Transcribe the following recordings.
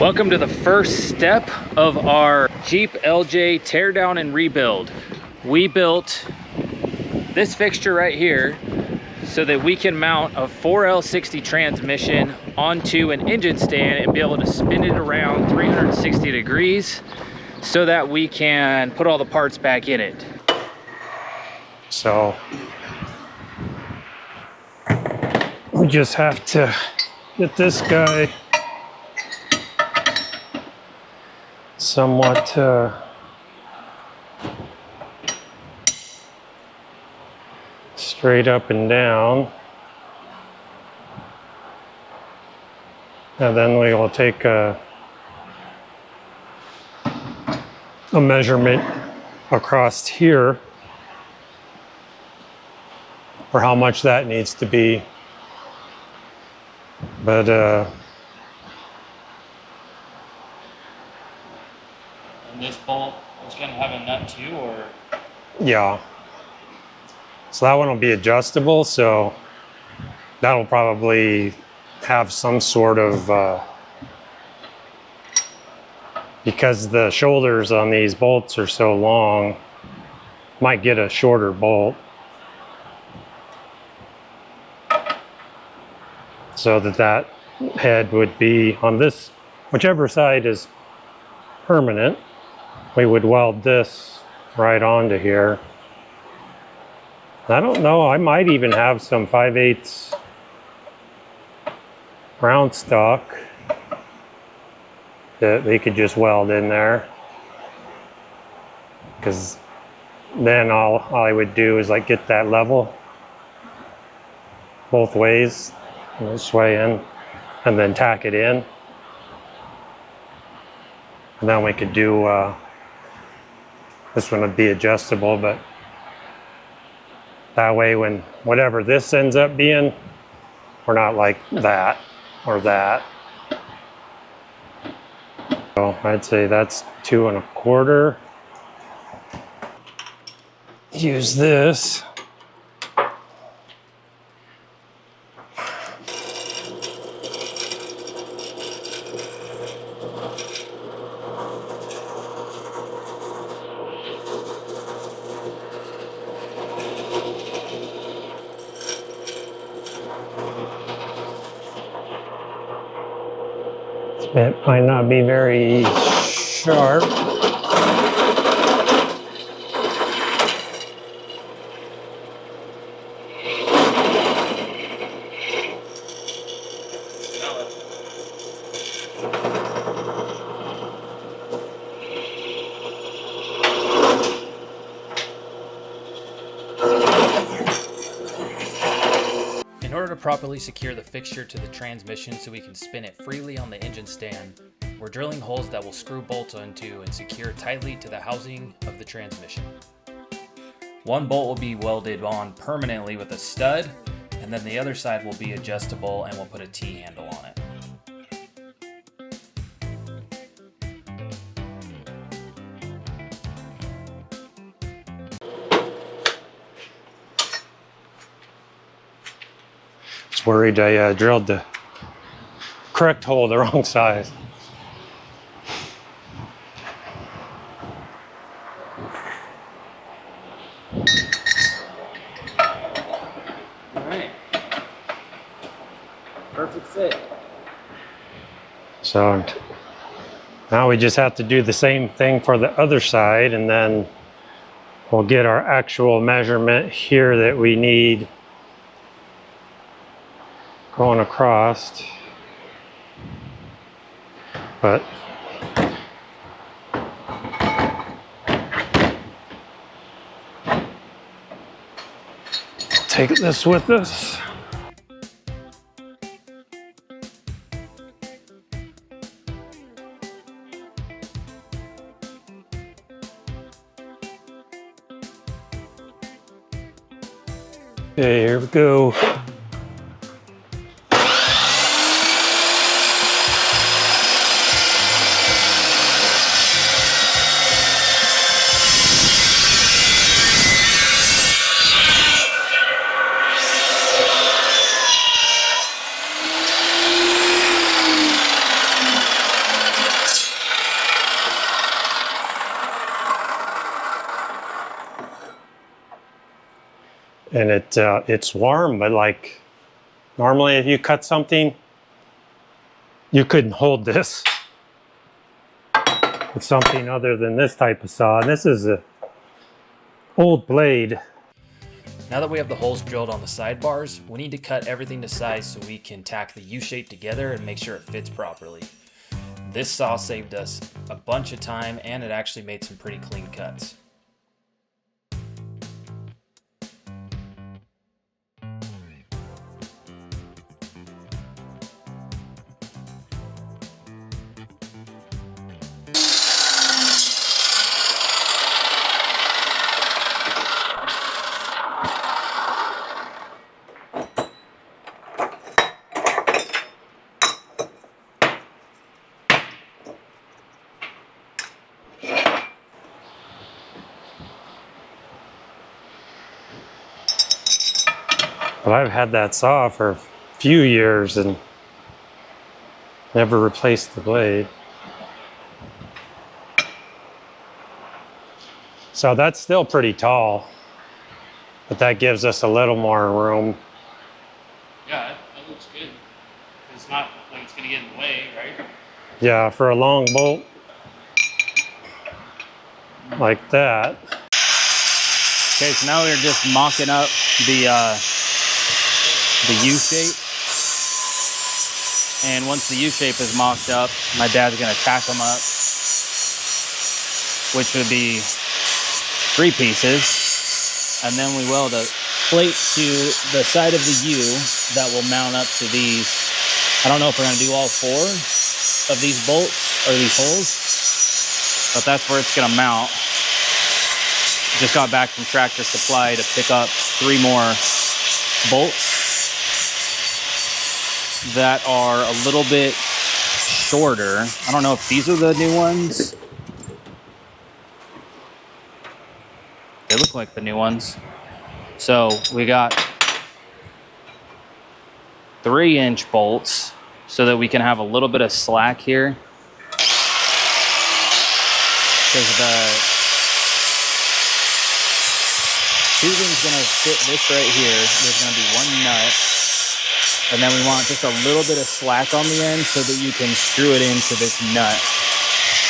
Welcome to the first step of our Jeep LJ teardown and rebuild. We built this fixture right here so that we can mount a 4L60 transmission onto an engine stand and be able to spin it around 360 degrees so that we can put all the parts back in it. So we just have to get this guy somewhat straight up and down, and then we will take a measurement across here for how much that needs to be. But and this bolt is going to have a nut too, or? Yeah. So that one will be adjustable, so that'll probably have some sort of, because the shoulders on these bolts are so long, might get a shorter bolt. So that head would be on this, whichever side is permanent, we would weld this right onto here. I don't know, I might even have some 5/8 round stock that they could just weld in there. Because then all I would do is like get that level both ways, this way in, and then tack it in. And then we could do, this one would be adjustable, but that way when whatever this ends up being, we're not like that or that. So I'd say that's 2 1/4. Use this. It might not be very sharp. In order to properly secure the fixture to the transmission so we can spin it freely on the engine stand, we're drilling holes that will screw bolts onto and secure tightly to the housing of the transmission. One bolt will be welded on permanently with a stud, and then the other side will be adjustable and we'll put a T-handle on it. Worried I drilled the correct hole the wrong size. All right, perfect fit. So now we just have to do the same thing for the other side, and then we'll get our actual measurement here that we need going across. But take this with us. Okay, here we go. and it's warm, but like normally if you cut something, you couldn't hold this with something other than this type of saw. And this is a old blade. Now that we have the holes drilled on the sidebars, we need to cut everything to size so we can tack the U-shape together and make sure it fits properly. This saw saved us a bunch of time, and it actually made some pretty clean cuts. But I've had that saw for a few years and never replaced the blade. So that's still pretty tall, but that gives us a little more room. Yeah, that looks good. It's not like it's gonna get in the way, right? Yeah, for a long bolt like that. Okay, so now we're just mocking up the U-shape. And once the U-shape is mocked up, my dad's gonna tack them up, which would be 3 pieces. And then we weld a plate to the side of the U that will mount up to these. I don't know if we're gonna do all 4 of these bolts or these holes, but that's where it's gonna mount. Just got back from Tractor Supply to pick up 3 more bolts that are a little bit shorter. I don't know if these are the new ones. They look like the new ones. So we got 3-inch bolts so that we can have a little bit of slack here. Because the tubing's gonna fit this right here. There's gonna be 1 nut. And then we want just a little bit of slack on the end so that you can screw it into this nut.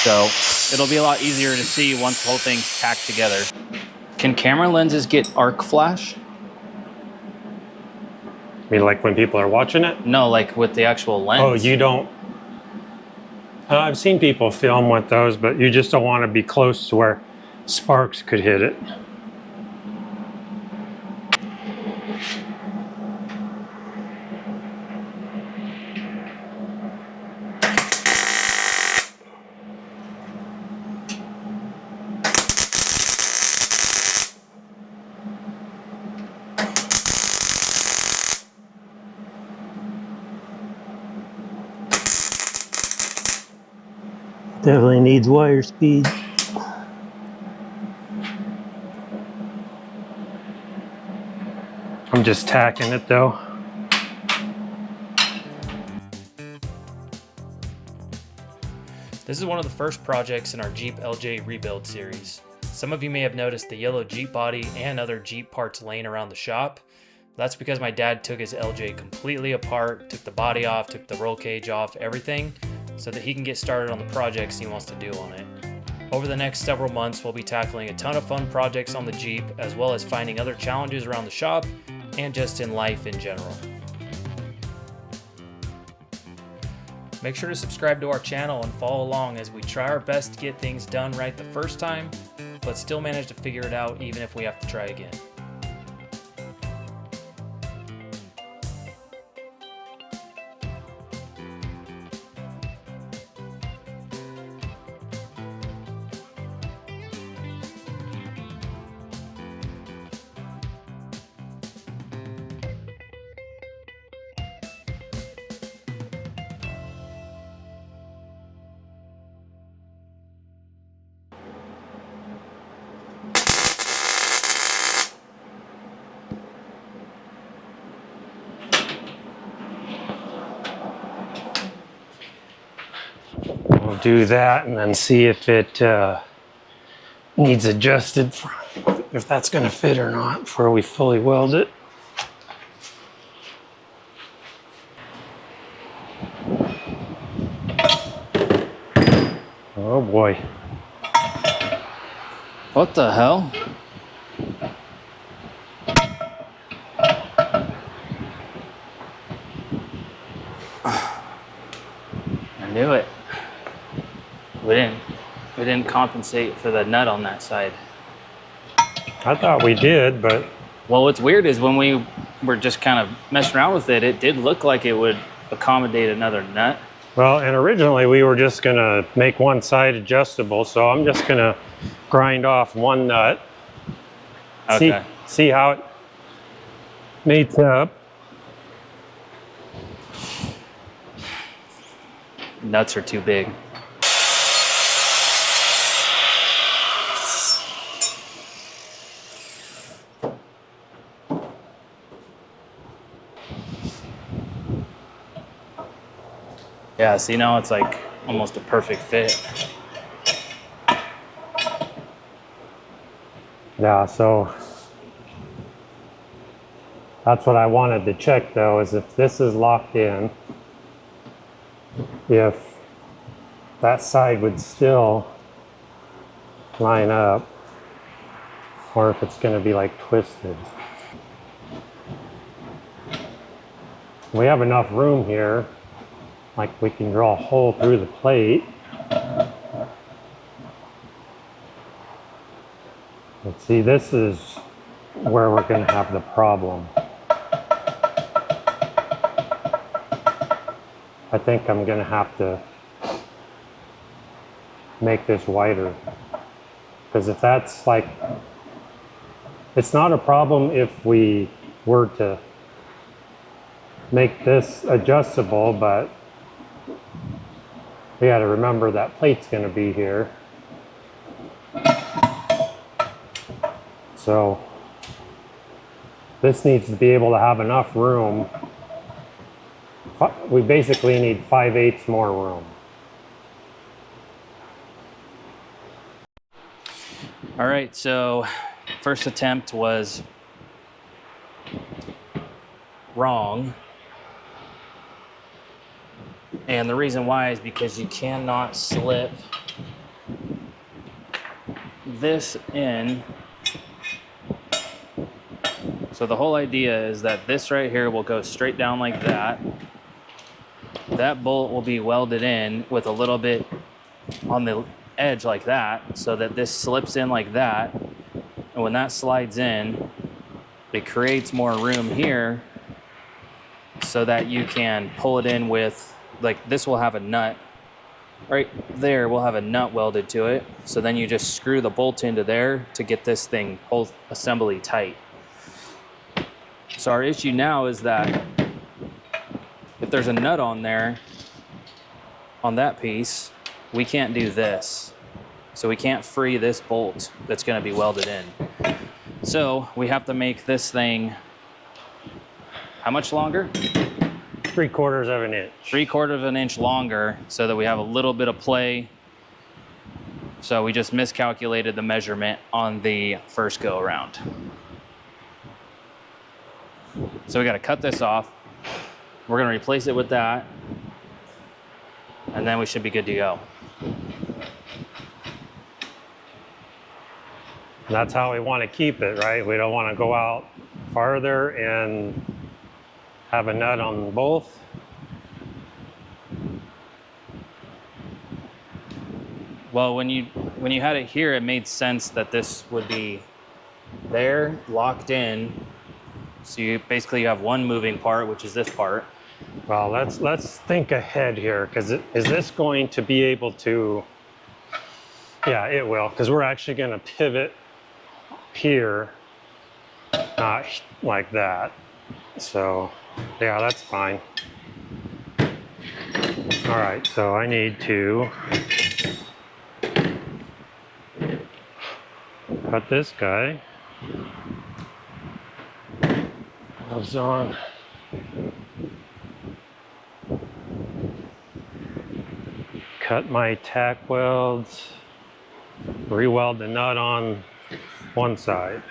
So it'll be a lot easier to see once the whole thing's tacked together. Can camera lenses get arc flash? I mean, like when people are watching it? No, like with the actual lens. Oh, you don't? I've seen people film with those, but you just don't want to be close to where sparks could hit it. Definitely needs wire speed. I'm just tacking it though. This is one of the first projects in our Jeep LJ rebuild series. Some of you may have noticed the yellow Jeep body and other Jeep parts laying around the shop. That's because my dad took his LJ completely apart, took the body off, took the roll cage off, everything, so that he can get started on the projects he wants to do on it. Over the next several months, we'll be tackling a ton of fun projects on the Jeep, as well as finding other challenges around the shop and just in life in general. Make sure to subscribe to our channel and follow along as we try our best to get things done right the first time, but still manage to figure it out even if we have to try again. We'll do that and then see if it needs adjusted. if that's going to fit or not before we fully weld it. Oh boy. What the hell? I knew it. We didn't compensate for the nut on that side. I thought we did, but... Well, what's weird is when we were just kind of messing around with it, it did look like it would accommodate another nut. Well, and originally we were just gonna make one side adjustable, so I'm just gonna grind off one nut. Okay. See how it mates up. Nuts are too big. Yeah, see now it's like almost a perfect fit. Yeah, so that's what I wanted to check though, is if this is locked in, if that side would still line up, or if it's going to be like twisted. We have enough room here, like we can draw a hole through the plate. But see, this is where we're going to have the problem. I think I'm going to have to make this wider. Because if that's like, it's not a problem if we were to make this adjustable, but we got to remember that plate's going to be here. So this needs to be able to have enough room. We basically need 5/8 more room. All right, so first attempt was wrong. And the reason why is because you cannot slip this in. So the whole idea is that this right here will go straight down like that. That bolt will be welded in with a little bit on the edge like that, so that this slips in like that. And when that slides in, it creates more room here so that you can pull it in with, like this will have a nut right there, will have a nut welded to it. So then you just screw the bolt into there to get this thing whole assembly tight. So our issue now is that if there's a nut on there, on that piece, we can't do this. So we can't free this bolt that's going to be welded in. So we have to make this thing, how much longer? 3/4 of an inch. 3/4 of an inch longer, so that we have a little bit of play. So we just miscalculated the measurement on the first go around. So we got to cut this off. We're going to replace it with that, and then we should be good to go. That's how we want to keep it, right? We don't want to go out farther and have a nut on both. Well, when you had it here, it made sense that this would be there, locked in. So you basically have one moving part, which is this part. Well, let's think ahead here, because is this going to be able to? Yeah, it will, because we're actually going to pivot here, not like that. So yeah, that's fine. All right, so I need to cut this guy. Gloves on. Cut my tack welds. Re-weld the nut on one side.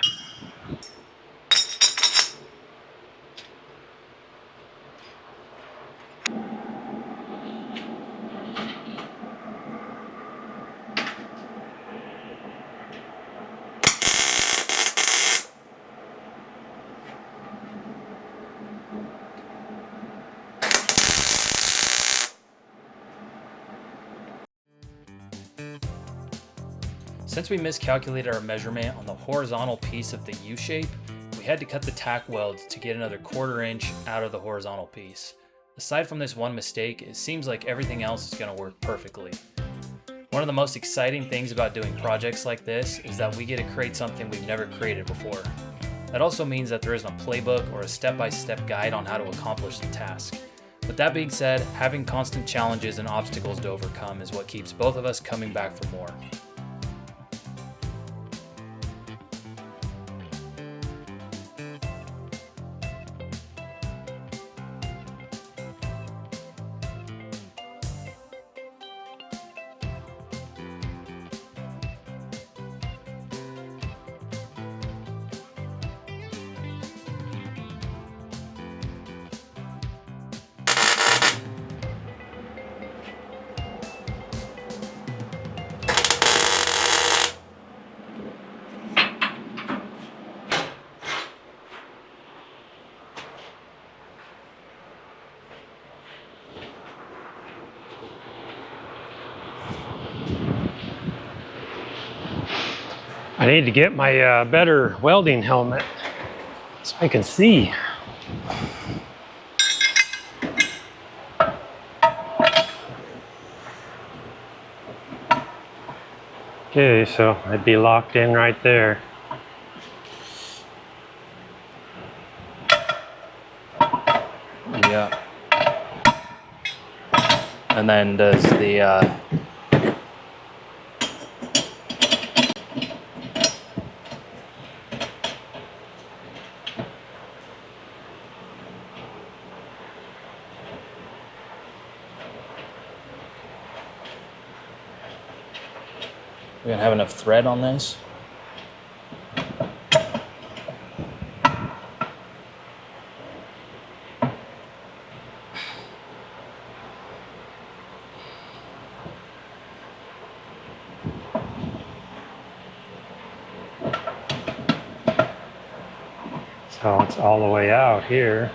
Since we miscalculated our measurement on the horizontal piece of the U shape, we had to cut the tack weld to get another 1/4 inch out of the horizontal piece. Aside from this one mistake, it seems like everything else is going to work perfectly. One of the most exciting things about doing projects like this is that we get to create something we've never created before. That also means that there isn't a playbook or a step-by-step guide on how to accomplish the task. With that being said, having constant challenges and obstacles to overcome is what keeps both of us coming back for more. I need to get my better welding helmet so I can see. Okay, so I'd be locked in right there. Yeah. And then does the we gonna have enough thread on this? So it's all the way out here.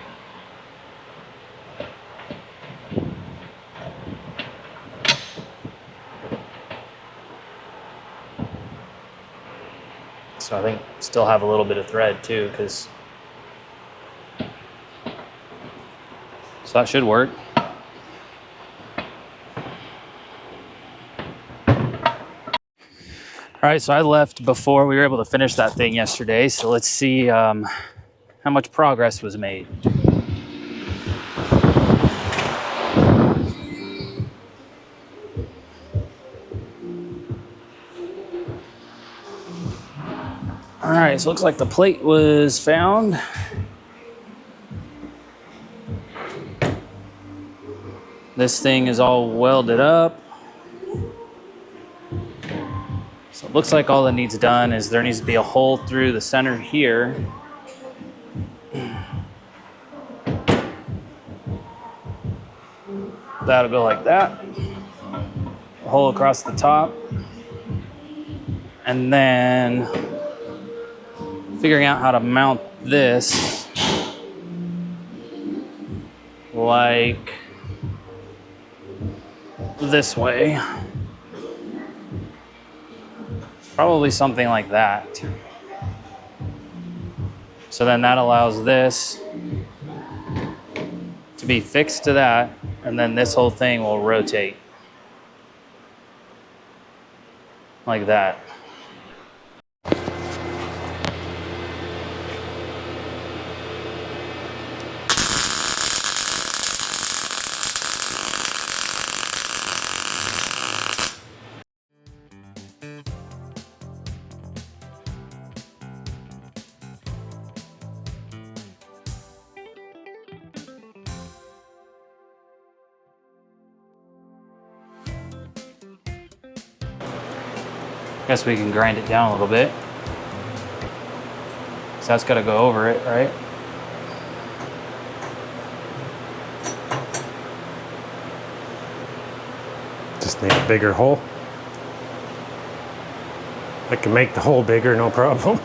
So I think still have a little bit of thread too, because so that should work. All right, so I left before we were able to finish that thing yesterday. So let's see how much progress was made. All right, so it looks like the plate was found. This thing is all welded up. So it looks like all that needs done is there needs to be a hole through the center here. That'll go like that. A hole across the top. And then figuring out how to mount this like this way. Probably something like that. So then that allows this to be fixed to that, and then this whole thing will rotate like that. Guess we can grind it down a little bit. So that's got to go over it, right? Just need a bigger hole. I can make the hole bigger, no problem.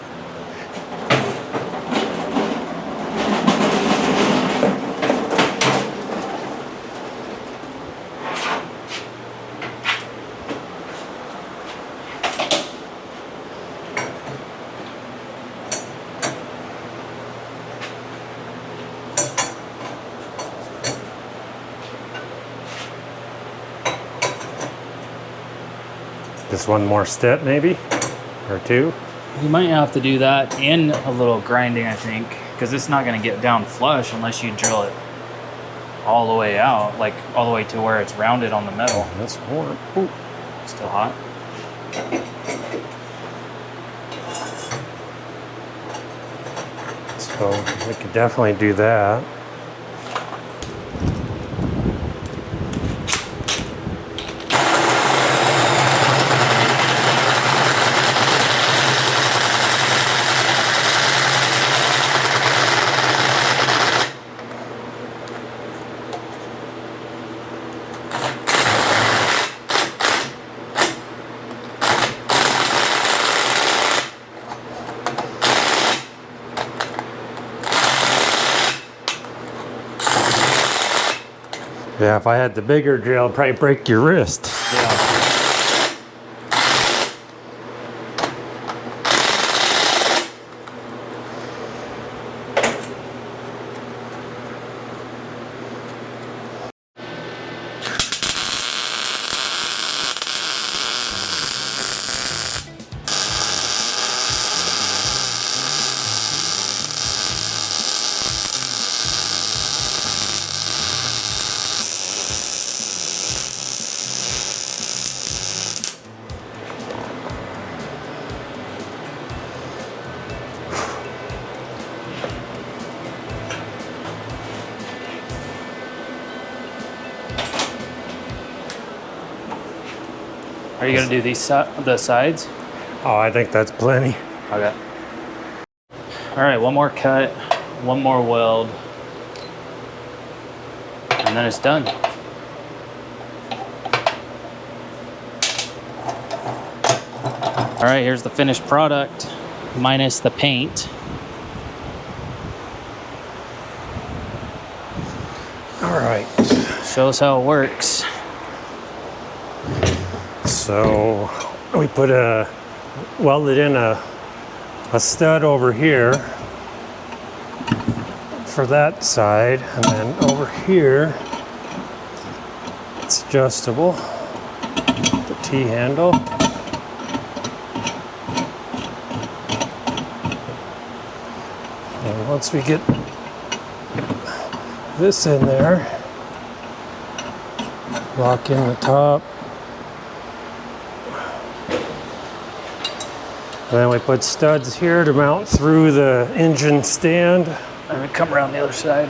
Just one more step maybe, or two. You might have to do that and a little grinding, I think, because it's not going to get down flush unless you drill it all the way out, like all the way to where it's rounded on the metal. That's warm. Ooh. Still hot. So we could definitely do that. Yeah, if I had the bigger drill, it'd probably break your wrist. Yeah. Are you gonna do these the sides? Oh, I think that's plenty. Okay. All right, one more cut, one more weld, and then it's done. All right, here's the finished product, minus the paint. All right. Show us how it works. So we welded in a stud over here for that side, and then over here it's adjustable, the T-handle. And once we get this in there, lock in the top. And then we put studs here to mount through the engine stand. And we come around the other side.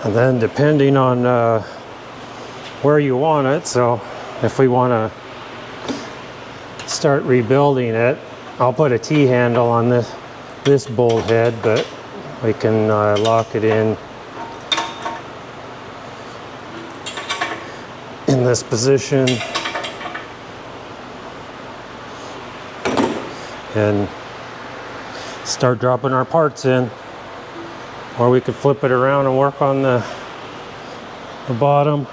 And then depending on where you want it, so if we want to start rebuilding it, I'll put a T-handle on this bolt head, but we can lock it in this position and start dropping our parts in. Or we could flip it around and work on the bottom.